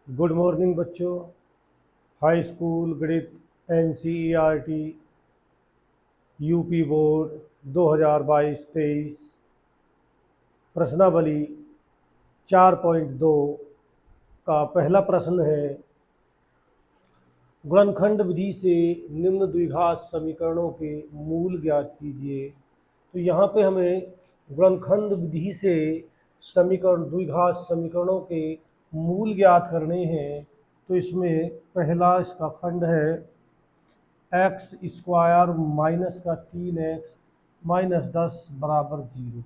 Good morning बच्चों। High school गणित NCERT UP board 2022-23 प्रश्नावली 4.2 का पहला प्रश्न है, गुणनखंड विधि से निम्न द्विघात समीकरणों के मूल ज्ञात कीजिए। तो यहाँ पे हमें गुणनखंड विधि से द्विघात समीकरणों के मूल ज्ञात करने हैं। तो इसमें पहला इसका खंड है एक्स स्क्वायर माइनस का 3x माइनस 10 बराबर 0।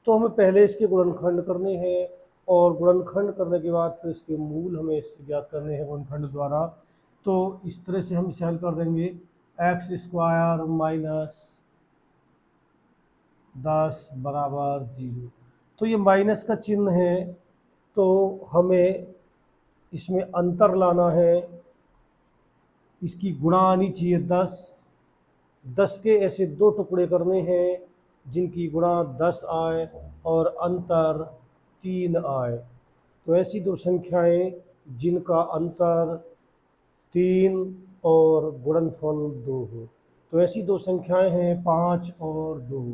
तो हमें पहले इसके गुणनखंड करने हैं और गुणनखंड करने के बाद फिर इसके मूल हमें इससे ज्ञात करने हैं गुणनखंड द्वारा। तो इस तरह से हम इसे हल कर देंगे, एक्स स्क्वायर माइनस 10 बराबर 0। तो ये माइनस का चिन्ह है, तो हमें इसमें अंतर लाना है, इसकी गुणा आनी चाहिए 10 के ऐसे दो टुकड़े करने हैं जिनकी गुणा 10 आए और अंतर 3 आए। तो ऐसी दो संख्याएं जिनका अंतर 3 और गुणनफल 2 हो। तो ऐसी दो संख्याएं हैं 5 और 2,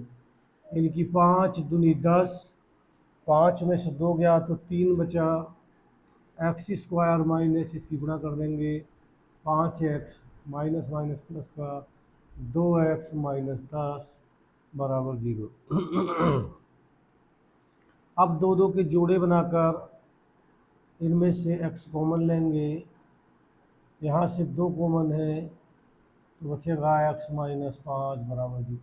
यानी कि 5 दूनी 10, 5 में से 2 गया तो 3 बचा, एक्स स्क्वायर माइनस इसकी गुणा कर देंगे 5x माइनस माइनस प्लस का 2x माइनस 10 बराबर 0। अब दो दो के जोड़े बनाकर इनमें से x कॉमन लेंगे, यहाँ से 2 कॉमन है तो बचेगा x माइनस 5 बराबर 0।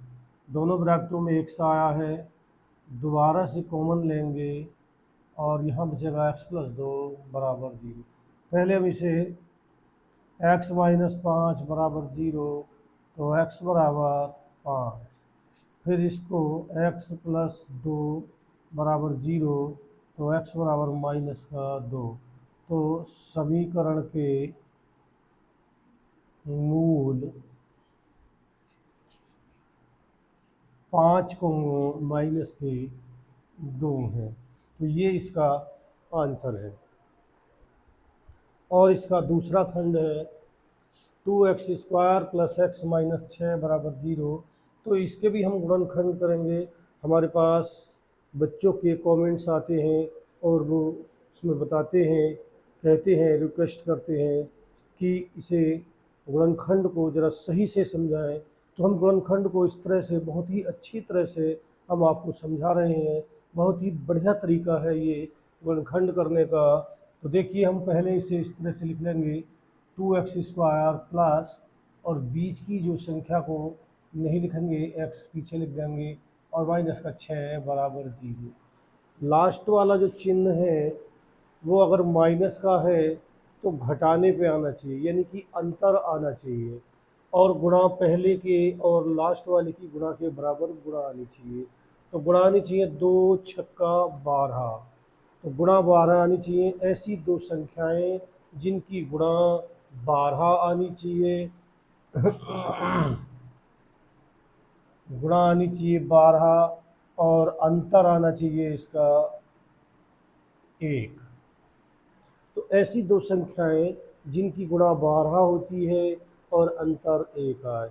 दोनों ब्रैकेटों में 1 आया है, दोबारा से कॉमन लेंगे और यहाँ बचेगा x प्लस 2 बराबर 0। पहले हम इसे x माइनस 5 बराबर 0, तो x बराबर 5, फिर इसको x प्लस 2 बराबर 0, तो x बराबर माइनस का 2। तो समीकरण के मूल 5 को माइनस के 2 हैं। तो ये इसका आंसर है। और इसका दूसरा खंड है 2x square plus x minus 6 बराबर 0। तो इसके भी हम गुणनखंड करेंगे। हमारे पास बच्चों के कमेंट्स आते हैं और वो उसमें बताते हैं, कहते हैं, रिक्वेस्ट करते हैं कि इसे गुणनखंड को ज़रा सही से समझाएं। तो हम गुणनखंड को इस तरह से बहुत ही अच्छी तरह से हम आपको समझा रहे हैं। बहुत ही बढ़िया तरीका है ये गुणनखंड करने का। तो देखिए, हम पहले इसे इस तरह से लिख लेंगे 2x स्क्वायर प्लस, और बीच की जो संख्या को नहीं लिखेंगे, x पीछे लिख देंगे, और माइनस का 6 बराबर 0। लास्ट वाला जो चिन्ह है वो अगर माइनस का है तो घटाने पे आना चाहिए, यानी कि अंतर आना चाहिए, और गुणा पहले के और लास्ट वाले की गुणा के बराबर गुणा आनी चाहिए। तो गुणा आनी चाहिए 2 छक्का 12, तो गुणा 12 आनी चाहिए। ऐसी दो संख्याएं जिनकी गुणा 12 आनी चाहिए, गुणा आनी चाहिए 12 और अंतर आना चाहिए इसका 1। तो ऐसी दो संख्याएं जिनकी गुणा 12 होती है और अंतर 1 आए।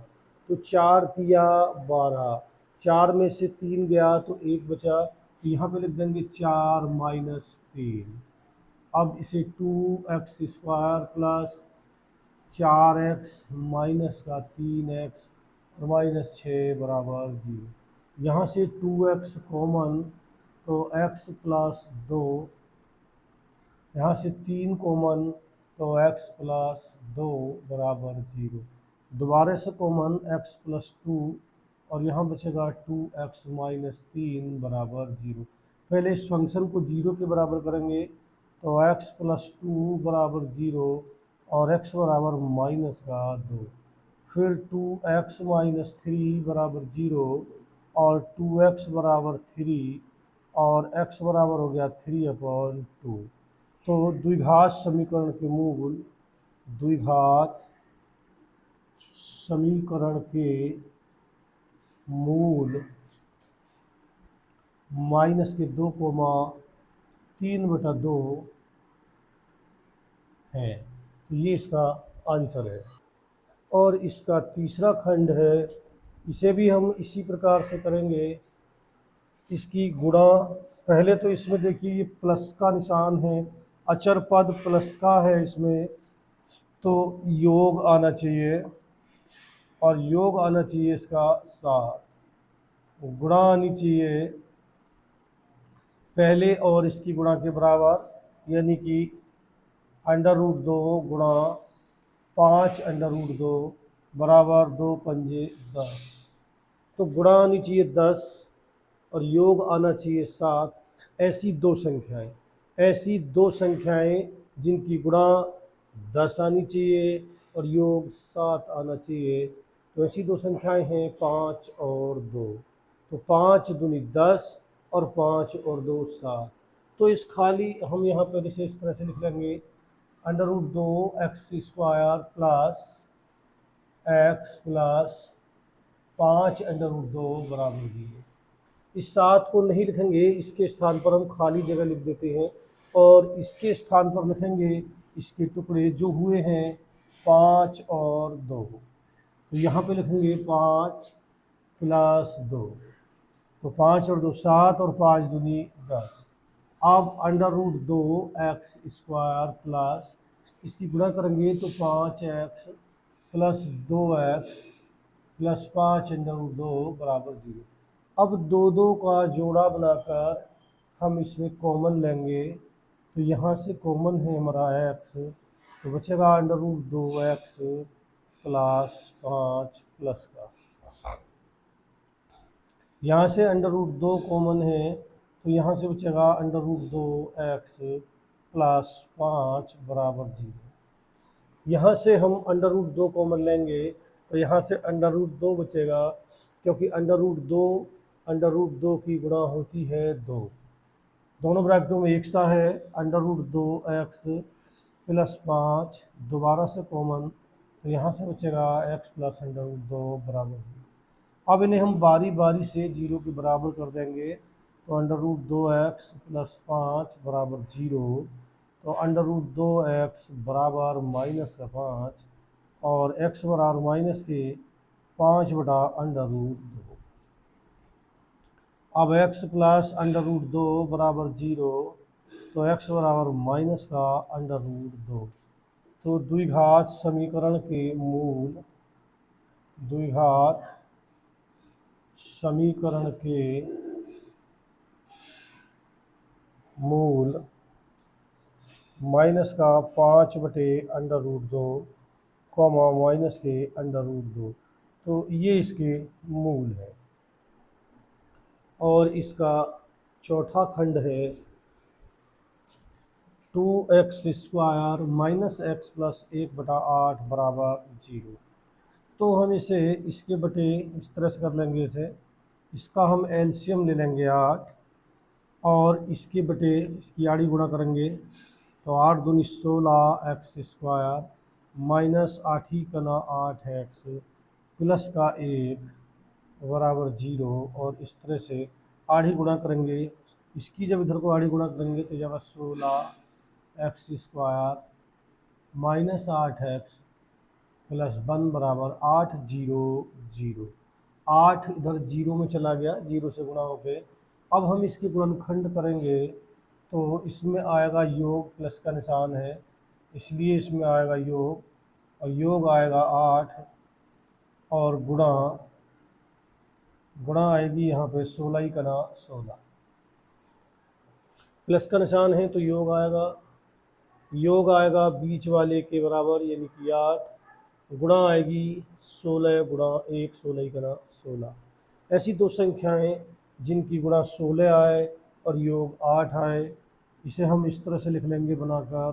तो 4 तिया 12, 4 में से 3 गया तो 1 बचा, तो यहाँ पे लिख देंगे 4 माइनस 3। अब इसे 2x square plus 4x minus का 3x और माइनस 6 बराबर 0। यहाँ से 2x कॉमन, तो x प्लस 2, यहाँ से 3 कॉमन, तो x प्लस 2 बराबर 0। दोबारा से कॉमन x प्लस 2, और यहाँ बचेगा 2x माइनस 3 बराबर 0। पहले इस फंक्शन को 0 के बराबर करेंगे, तो x प्लस 2 बराबर 0 और x बराबर माइनस का 2। फिर 2x माइनस 3 बराबर 0 और 2x बराबर 3 और x बराबर हो गया 3/2। तो द्विघात समीकरण के मूल, द्विघात समीकरण के मूल माइनस के 2 कोमा 3/2 हैं। तो ये इसका आंसर है। और इसका तीसरा खंड है, इसे भी हम इसी प्रकार से करेंगे। इसकी गुणा, पहले तो इसमें देखिए ये प्लस का निशान है, अचर पद प्लस का है इसमें, तो योग आना चाहिए, और योग आना चाहिए इसका 7। गुणा आनी चाहिए पहले और इसकी गुणा के बराबर, यानी कि √2 गुणा 5 √2 बराबर 2 पंजे 10। तो गुणा आनी चाहिए 10 और योग आना चाहिए 7। ऐसी दो संख्याएं जिनकी गुणा 10 आनी चाहिए और योग 7 आना चाहिए। तो ऐसी दो संख्याएं हैं 5 और 2। तो 5 दूनी 10 और 5 और 2 7। तो इस खाली हम यहाँ पर इसे इस तरह से लिख लेंगे, √2x² प्लस x प्लस 5 √2 बराबर 0। इस 7 को नहीं लिखेंगे, इसके स्थान पर हम खाली जगह लिख देते हैं, और इसके स्थान पर लिखेंगे इसके टुकड़े जो हुए हैं 5 और 2। तो यहाँ पे लिखेंगे 5 प्लस 2। तो 5 और 2 7 और 5 दूनी 10। अब √2x² प्लस, इसकी गुणा करेंगे तो 5x प्लस 2x प्लस 5 √2 बराबर 0। अब दो दो का जोड़ा बनाकर हम इसमें कॉमन लेंगे, तो यहाँ से कॉमन है हमारा x, तो बचेगा √2x प्लस 5 प्लस का। यहाँ से √2 कॉमन है, तो यहाँ से बचेगा √2x प्लस 5 बराबर 0। यहाँ से हम √2 कॉमन लेंगे, तो यहाँ से √2 बचेगा, क्योंकि √2 की गुणा होती है 2। दोनों ब्रैकेटों में एक सा है, √2x प्लस 5 दोबारा से कॉमन, तो यहाँ से बचेगा x प्लस √2 बराबर 0। अब इन्हें हम बारी बारी से 0 के बराबर कर देंगे, तो √2x प्लस 5 बराबर 0, तो √2x बराबर -5 और x बराबर माइनस के 5/√2। अब x प्लस √2 बराबर 0, तो x बराबर माइनस का √2। तो द्विघात समीकरण के मूल, द्विघात समीकरण के मूल माइनस का 5/√2 माइनस के √2, तो ये इसके मूल है। और इसका चौथा खंड है 2x² माइनस x प्लस 1/8 बराबर 0। तो हम इसे इसके बटे इस तरह से कर लेंगे, इसका हम एलसीएम ले लेंगे 8, और इसके बटे इसकी आड़ी गुणा करेंगे, तो 8 दूनी 16x² माइनस 8 ही का ना 8x प्लस का 1 बराबर 0। और इस तरह से आड़ी गुणा करेंगे, इसकी जब इधर को आड़ी गुणा करेंगे तो जब 16x² माइनस 8x प्लस 1 बराबर 8 0 0। 8 इधर 0 में चला गया, 0 से गुणा होके। अब हम इसके गुणनखंड करेंगे, तो इसमें आएगा योग, प्लस का निशान है इसलिए इसमें आएगा योग, और योग आएगा 8, और गुणा आएगी यहाँ पे 16 ही का ना 16। प्लस का निशान है तो योग आएगा बीच वाले के बराबर, यानी कि 8। गुणा आएगी 16 गुणा 1, 16 ही का ना 16। ऐसी दो संख्याएं जिनकी गुणा 16 आए और योग 8 आए, इसे हम इस तरह से लिख लेंगे बनाकर,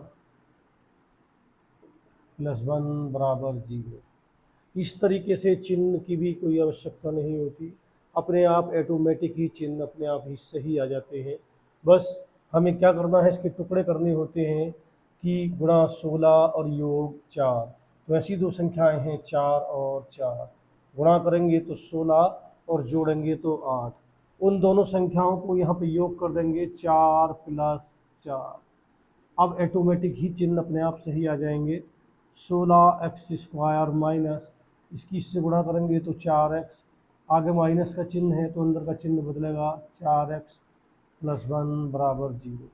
+1 बराबर 0। इस तरीके से चिन्ह की भी कोई आवश्यकता नहीं होती, अपने आप ऑटोमेटिक ही चिन्ह अपने आप ही सही आ जाते हैं। बस हमें क्या करना है, इसके टुकड़े करने होते हैं कि गुणा 16 और योग 4। तो ऐसी दो संख्याएं हैं 4 और 4, गुणा करेंगे तो 16 और जोड़ेंगे तो 8। उन दोनों संख्याओं को यहाँ पे योग कर देंगे, 4 + 4 अब ऑटोमेटिक ही चिन्ह अपने आप सही आ जाएंगे। 16x² माइनस, इसकी इससे गुणा करेंगे तो 4x, आगे माइनस का चिन्ह है तो अंदर का चिन्ह बदलेगा 4x + 1 = 0।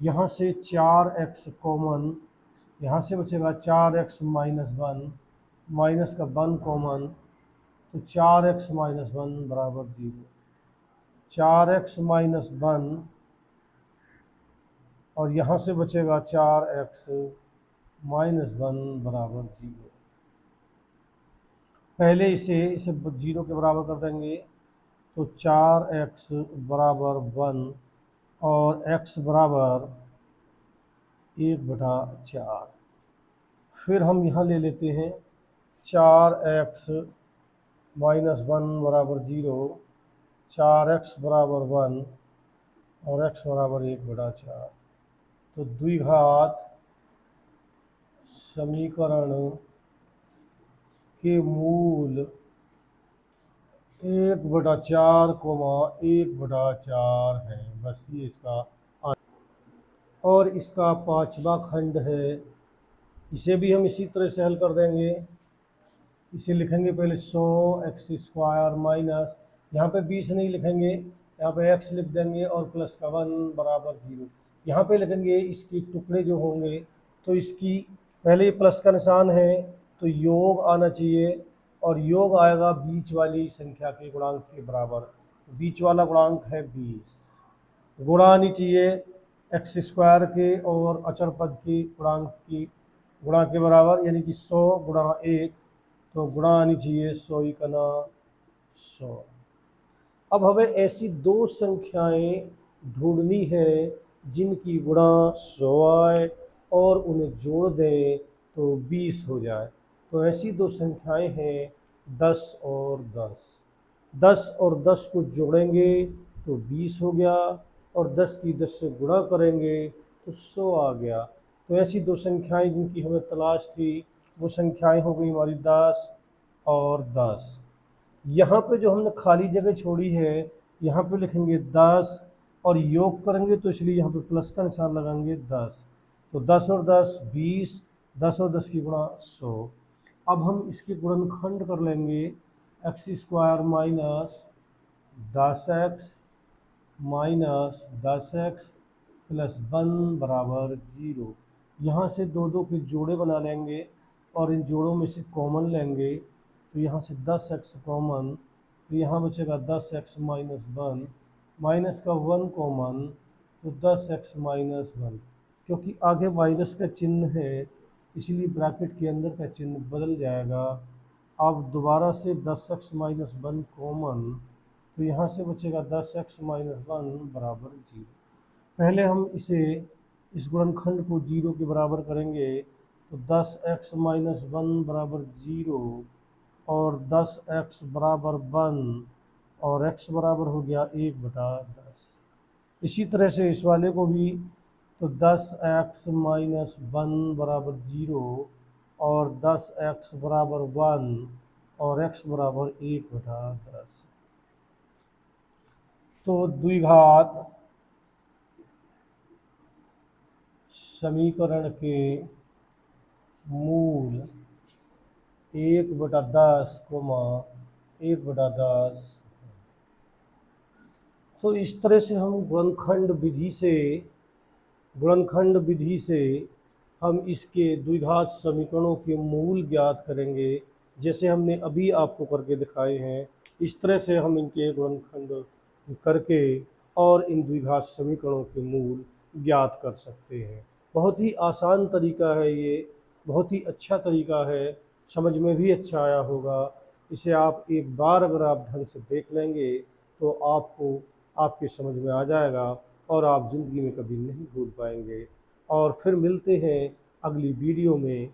यहाँ से 4x कॉमन, यहाँ से बचेगा 4x - 1, माइनस का 1 कॉमन, तो 4x - 1 = 0। 4x - 1 और यहाँ से बचेगा 4x - 1 = 0। पहले इसे 0 के बराबर कर देंगे तो 4x = 1 और x बराबर 1/4। फिर हम यहाँ ले लेते हैं 4x - 1 = 0, 4x = 1 और x बराबर 1/4। तो द्विघात समीकरण के मूल 1/4, 1/4 है। बस ये इसका और इसका पांचवा खंड है। इसे भी हम इसी तरह से हल कर देंगे। इसे लिखेंगे पहले 100x² माइनस, यहाँ पे 20 नहीं लिखेंगे, यहाँ पे x लिख देंगे और प्लस का 1 = 0। यहाँ पे लिखेंगे इसके टुकड़े जो होंगे तो इसकी पहले प्लस का निशान है तो योग आना चाहिए और योग आएगा बीच वाली संख्या के गुणांक के बराबर। बीच वाला गुणांक है 20, गुणा आनी चाहिए x² के और अचर पद के गुणांक की गुणा के बराबर, यानी कि 100 × 1, तो गुणा आनी चाहिए 100 × 100। अब हमें ऐसी दो संख्याएं ढूंढनी है जिनकी गुणा 100 आए और उन्हें जोड़ दें तो 20 हो जाए। तो ऐसी दो संख्याएं हैं 10 और 10। 10 और 10 को जोड़ेंगे तो 20 हो गया और 10 की 10 से गुणा करेंगे तो 100 आ गया। तो ऐसी दो संख्याएं जिनकी हमें तलाश थी वो संख्याएं हो गई हमारी 10 और 10। यहाँ पे जो हमने खाली जगह छोड़ी है यहाँ पे लिखेंगे 10 और योग करेंगे तो इसलिए यहाँ पे प्लस का निशान लगाएंगे 10। तो 10 और 10 20, 10 और 10 की गुणा 100। अब हम इसके गुणनखंड कर लेंगे x² minus 10x minus 10x + 1 = 0। यहाँ से दो दो के जोड़े बना लेंगे और इन जोड़ों में से कॉमन लेंगे तो यहाँ से 10x कॉमन, तो यहाँ बचेगा 10x - 1, माइनस का 1 कॉमन, तो 10x - 1। क्योंकि आगे माइनस का चिन्ह है इसलिए ब्रैकेट के अंदर का चिन्ह बदल जाएगा। अब दोबारा से 10x - 1 कॉमन, तो यहाँ से बचेगा 10x - 1 = 0। पहले हम इस गुणनखंड को 0 के बराबर करेंगे तो 10x - 1 = 0 और 10x = 1 और x बराबर हो गया 1/10। इसी तरह से इस वाले को भी, तो 10x - 1 = 0 और 10x = 1 और x बराबर 1/10। तो द्विघात समीकरण के मूल 1/10, 1/10। तो इस तरह से हम गुणनखंड विधि से हम इसके द्विघात समीकरणों के मूल ज्ञात करेंगे, जैसे हमने अभी आपको करके दिखाए हैं। इस तरह से हम इनके गुणनखंड करके और इन द्विघात समीकरणों के मूल ज्ञात कर सकते हैं। बहुत ही आसान तरीका है ये, बहुत ही अच्छा तरीका है, समझ में भी अच्छा आया होगा। इसे आप एक बार अगर आप ढंग से देख लेंगे तो आपको आपके समझ में आ जाएगा और आप ज़िंदगी में कभी नहीं भूल पाएंगे। और फिर मिलते हैं अगली वीडियो में।